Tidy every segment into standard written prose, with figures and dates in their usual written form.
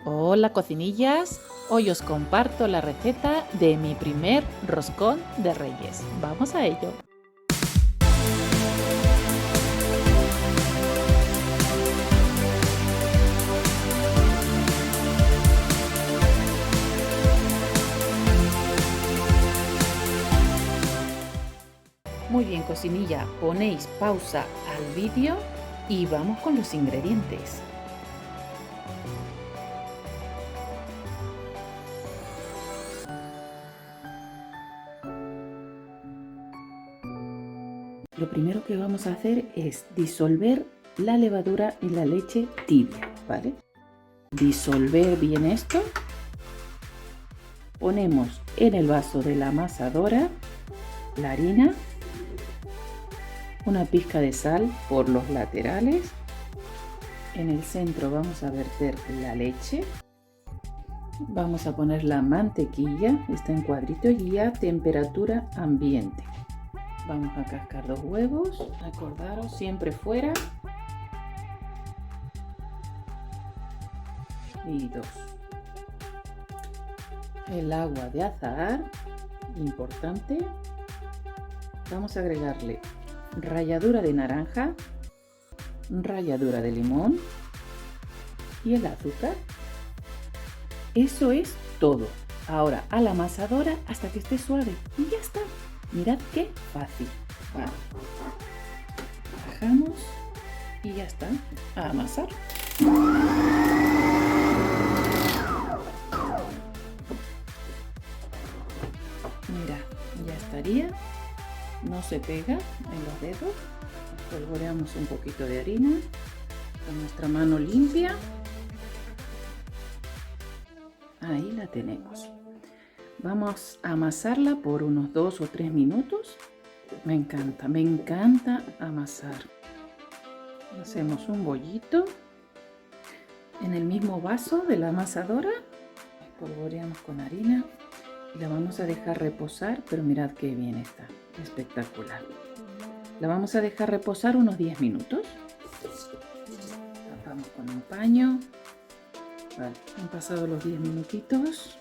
Hola cocinillas, hoy os comparto la receta de mi primer roscón de Reyes. Vamos a ello. Muy bien cocinilla, ponéis pausa al vídeo y vamos con los ingredientes. Lo primero que vamos a hacer es disolver la levadura en la leche tibia, ¿vale? Disolver bien esto. Ponemos en el vaso de la amasadora la harina, una pizca de sal por los laterales. En el centro vamos a verter la leche. Vamos a poner la mantequilla, está en cuadritos y a temperatura ambiente. Vamos a cascar 2 huevos, acordaros, siempre fuera. Y 2. El agua de azahar, importante. Vamos a agregarle ralladura de naranja, ralladura de limón y el azúcar. Eso es todo. Ahora a la amasadora hasta que esté suave y ya está. Mirad qué fácil. Vale. Bajamos y ya está. A amasar. Mira, ya estaría. No se pega en los dedos. Espolvoreamos un poquito de harina con nuestra mano limpia. Ahí la tenemos. Vamos a amasarla por unos 2 o 3 minutos. Me encanta amasar. Hacemos un bollito en el mismo vaso de la amasadora. Espolvoreamos con harina y la vamos a dejar reposar, pero mirad qué bien está, espectacular. La vamos a dejar reposar unos 10 minutos. Tapamos con un paño. Vale, han pasado los 10 minutitos.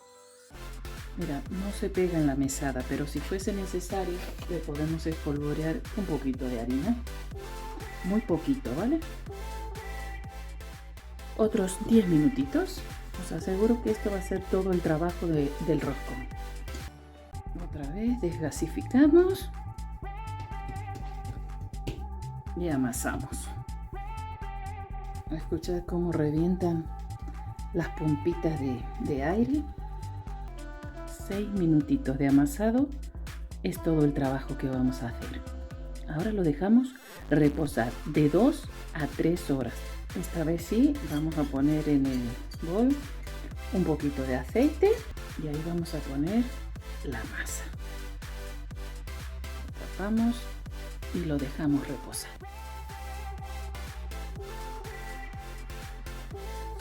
Mira, no se pega en la mesada, pero si fuese necesario le podemos espolvorear un poquito de harina. Muy poquito, ¿vale? Otros 10 minutitos. Os aseguro que esto va a ser todo el trabajo del roscón. Otra vez desgasificamos y amasamos. Escuchad cómo revientan las pompitas de aire. 6 minutitos de amasado es todo el trabajo que vamos a hacer. Ahora lo dejamos reposar de 2 a 3 horas. Esta vez sí, vamos a poner en el bol un poquito de aceite y ahí vamos a poner la masa. Lo tapamos y lo dejamos reposar.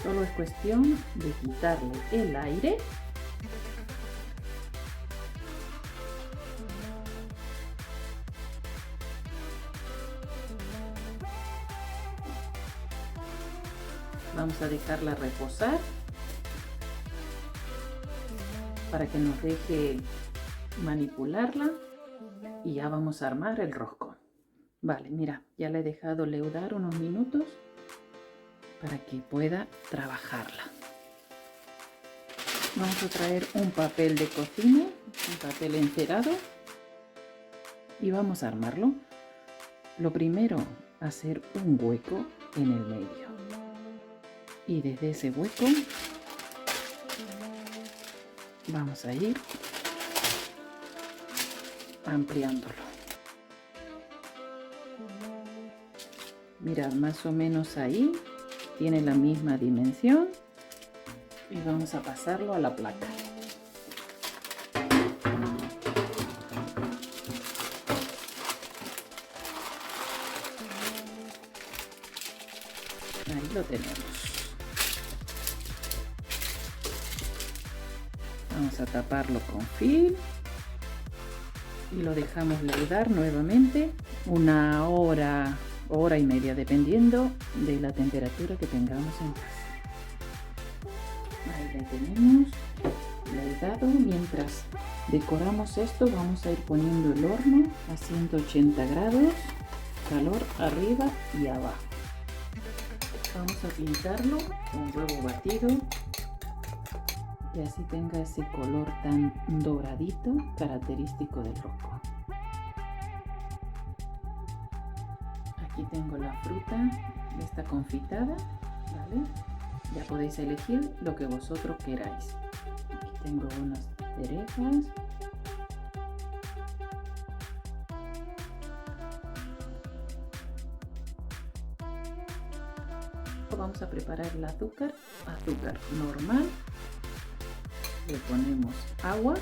Solo es cuestión de quitarle el aire. Vamos a dejarla reposar para que nos deje manipularla y ya vamos a armar el roscón. Vale, mira, ya le he dejado leudar unos minutos para que pueda trabajarla. Vamos a traer un papel de cocina, un papel encerado y vamos a armarlo. Lo primero, hacer un hueco en el medio. Y desde ese hueco vamos a ir ampliándolo. Mirad, más o menos ahí tiene la misma dimensión y vamos a pasarlo a la placa. Ahí lo tenemos. Vamos a taparlo con film y lo dejamos leudar nuevamente una hora, hora y media, dependiendo de la temperatura que tengamos en casa. Ahí la tenemos. Le he dado. Mientras decoramos esto, vamos a ir poniendo el horno a 180 grados, calor arriba y abajo. Vamos a pintarlo con huevo batido y así tenga ese color tan doradito característico del roscón. Aquí tengo la fruta, esta confitada, ¿vale? Ya podéis elegir lo que vosotros queráis. Aquí tengo unas cerezas. Vamos a preparar el azúcar normal. Le ponemos agua.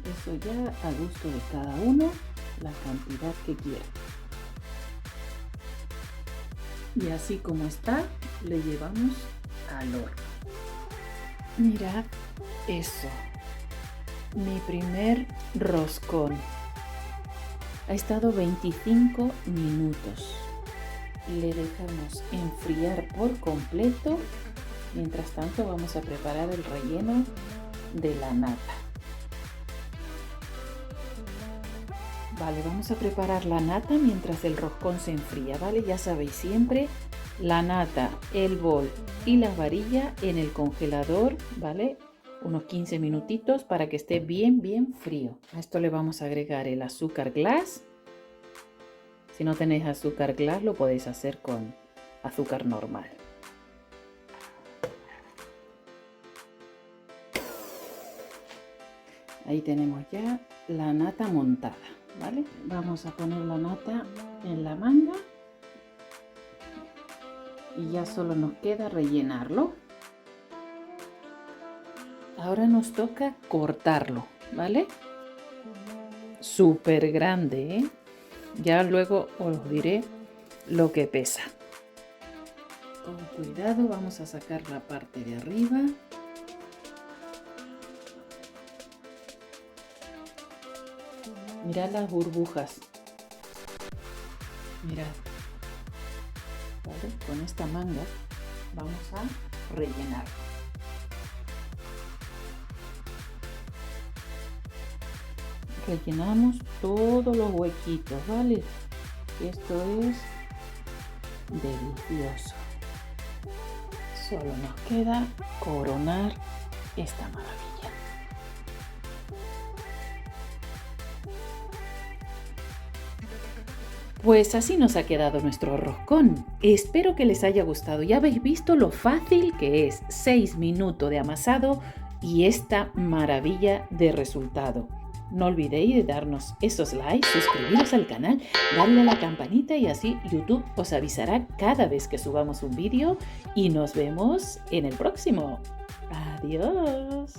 Eso ya a gusto de cada uno, la cantidad que quiera. Y así como está, le llevamos al horno. Mirad eso. Mi primer roscón. Ha estado 25 minutos. Le dejamos enfriar por completo. Mientras tanto vamos a preparar el relleno de la nata. Vale, vamos a preparar la nata mientras el roscón se enfría, ¿vale? Ya sabéis, siempre la nata, el bol y la varilla en el congelador, ¿vale? Unos 15 minutitos para que esté bien frío. A esto le vamos a agregar el azúcar glass. Si no tenéis azúcar glass, lo podéis hacer con azúcar normal. Ahí tenemos ya la nata montada, ¿vale? Vamos a poner la nata en la manga y ya solo nos queda rellenarlo. Ahora nos toca cortarlo, ¿vale? Súper grande, ¿eh? Ya luego os diré lo que pesa. Con cuidado vamos a sacar la parte de arriba. Mirad las burbujas. Mirad. ¿Vale? Con esta manga vamos a rellenar. Rellenamos todos los huequitos, ¿vale? Esto es delicioso. Solo nos queda coronar esta maravilla. Pues así nos ha quedado nuestro roscón. Espero que les haya gustado. Ya habéis visto lo fácil que es. 6 minutos de amasado y esta maravilla de resultado. No olvidéis de darnos esos likes, suscribiros al canal, darle a la campanita y así YouTube os avisará cada vez que subamos un vídeo y nos vemos en el próximo. Adiós.